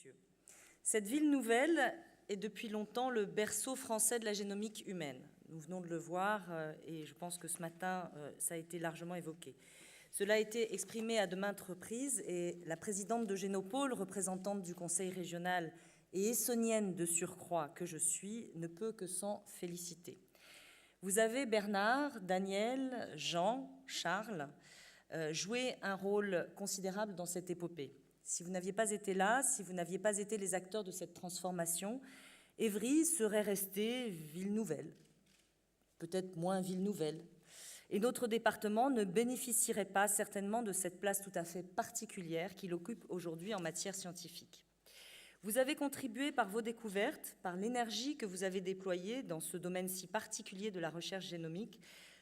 messieurs. Cette ville nouvelle est depuis longtemps le berceau français de la génomique humaine. Nous venons de le voir et je pense que ce matin, ça a été largement évoqué. Cela a été exprimé à de maintes reprises et la présidente de Génopôle, représentante du conseil régional et essonnienne de surcroît que je suis, ne peut que s'en féliciter. Vous avez, Bernard, Daniel, Jean, Charles, joué un rôle considérable dans cette épopée. Si vous n'aviez pas été là, si vous n'aviez pas été les acteurs de cette transformation, Évry serait restée ville nouvelle, peut-être moins ville nouvelle, et notre département ne bénéficierait pas certainement de cette place tout à fait particulière qu'il occupe aujourd'hui en matière scientifique. Vous avez contribué par vos découvertes, par l'énergie que vous avez déployée dans ce domaine si particulier de la recherche génomique,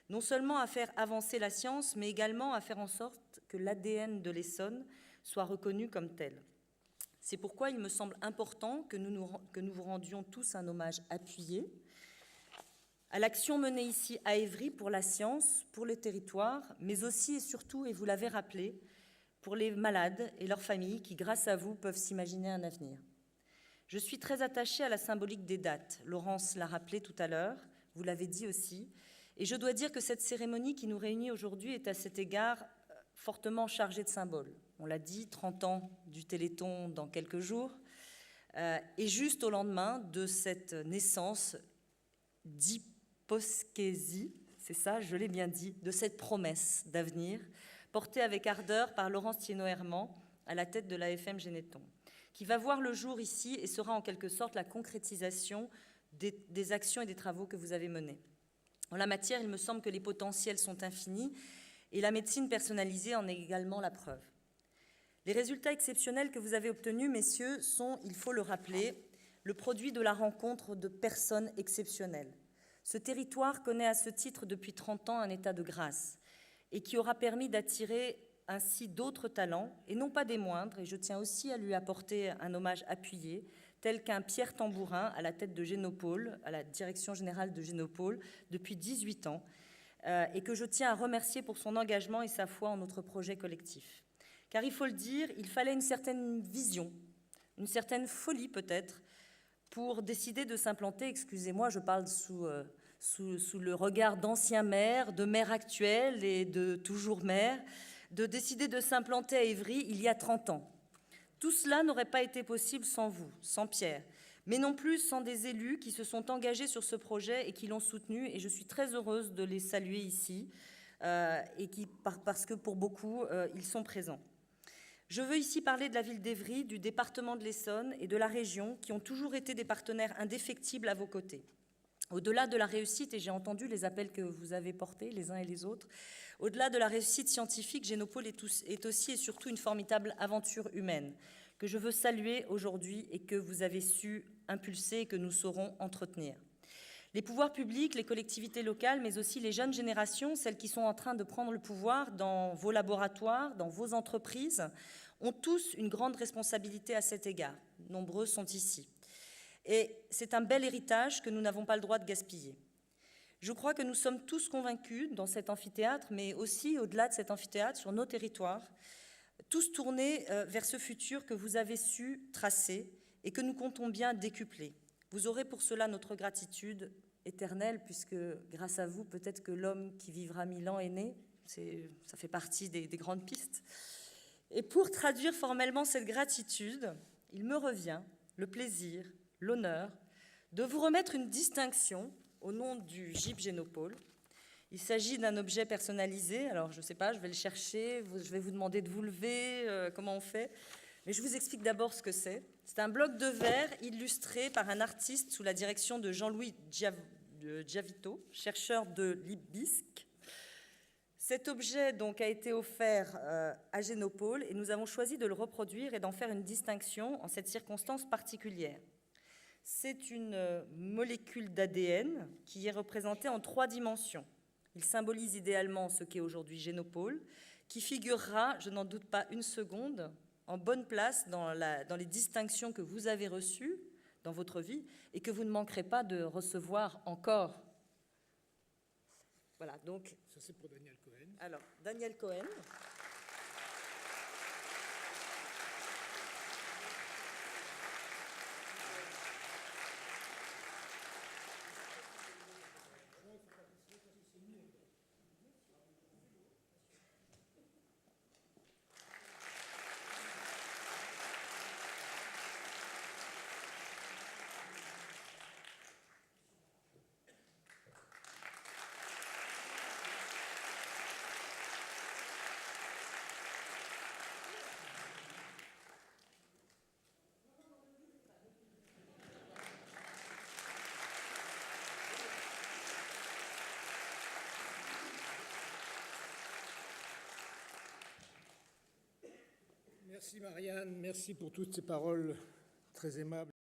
non seulement à faire avancer la science, mais également à faire en sorte que l'ADN de l'Essonne soit reconnu comme tel. C'est pourquoi il me semble important que nous vous rendions tous un hommage appuyé à l'action menée ici à Évry pour la science, pour les territoires, mais aussi et surtout, et vous l'avez rappelé, pour les malades et leurs familles qui, grâce à vous, peuvent s'imaginer un avenir. Je suis très attachée à la symbolique des dates. Laurence l'a rappelé tout à l'heure, vous l'avez dit aussi, et je dois dire que cette cérémonie qui nous réunit aujourd'hui est à cet égard fortement chargée de symboles. On l'a dit, 30 ans du Téléthon dans quelques jours, et juste au lendemain de cette naissance d'hyposchésie, c'est ça, je l'ai bien dit, de cette promesse d'avenir, portée avec ardeur par Laurence Thienot-Herman à la tête de l'AFM Généton, qui va voir le jour ici et sera en quelque sorte la concrétisation des actions et des travaux que vous avez menés. En la matière, il me semble que les potentiels sont infinis et la médecine personnalisée en est également la preuve. Les résultats exceptionnels que vous avez obtenus, messieurs, sont, il faut le rappeler, le produit de la rencontre de personnes exceptionnelles. Ce territoire connaît à ce titre depuis 30 ans un état de grâce et qui aura permis d'attirer ainsi d'autres talents, et non pas des moindres, et je tiens aussi à lui apporter un hommage appuyé, tel qu'un Pierre Tambourin à la tête de Génopôle, à la direction générale de Génopôle, depuis 18 ans, et que je tiens à remercier pour son engagement et sa foi en notre projet collectif. Car il faut le dire, il fallait une certaine vision, une certaine folie peut-être, pour décider de s'implanter, excusez-moi, je parle sous le regard d'anciens maires, de maires actuels et de toujours maires, de décider de s'implanter à Évry il y a 30 ans. Tout cela n'aurait pas été possible sans vous, sans Pierre, mais non plus sans des élus qui se sont engagés sur ce projet et qui l'ont soutenu, et je suis très heureuse de les saluer ici, parce que pour beaucoup, ils sont présents. Je veux ici parler de la ville d'Évry, du département de l'Essonne et de la région, qui ont toujours été des partenaires indéfectibles à vos côtés. Au-delà de la réussite, et j'ai entendu les appels que vous avez portés les uns et les autres, au-delà de la réussite scientifique, Génopôle est aussi et surtout une formidable aventure humaine que je veux saluer aujourd'hui et que vous avez su impulser et que nous saurons entretenir. Les pouvoirs publics, les collectivités locales, mais aussi les jeunes générations, celles qui sont en train de prendre le pouvoir dans vos laboratoires, dans vos entreprises, ont tous une grande responsabilité à cet égard. Nombreux sont ici. Et c'est un bel héritage que nous n'avons pas le droit de gaspiller. Je crois que nous sommes tous convaincus dans cet amphithéâtre, mais aussi au-delà de cet amphithéâtre, sur nos territoires, tous tournés vers ce futur que vous avez su tracer et que nous comptons bien décupler. Vous aurez pour cela notre gratitude éternelle, puisque grâce à vous, peut-être que l'homme qui vivra 1000 ans est né. Ça fait partie des grandes pistes. Et pour traduire formellement cette gratitude, il me revient le plaisir, l'honneur de vous remettre une distinction au nom du GIP Génopôle. Il s'agit d'un objet personnalisé, alors je ne sais pas, je vais le chercher, je vais vous demander de vous lever, comment on fait, mais je vous explique d'abord ce que c'est. C'est un bloc de verre illustré par un artiste sous la direction de Jean-Louis Giavito, chercheur de l'IBISC. Cet objet donc a été offert à Génopôle et nous avons choisi de le reproduire et d'en faire une distinction en cette circonstance particulière. C'est une molécule d'ADN qui est représentée en 3 dimensions. Il symbolise idéalement ce qu'est aujourd'hui Génopôle, qui figurera, je n'en doute pas une seconde, en bonne place dans les distinctions que vous avez reçues dans votre vie et que vous ne manquerez pas de recevoir encore. Voilà, donc... Ça, c'est pour Daniel Cohen. Alors, Daniel Cohen. Merci Marianne, merci pour toutes ces paroles très aimables.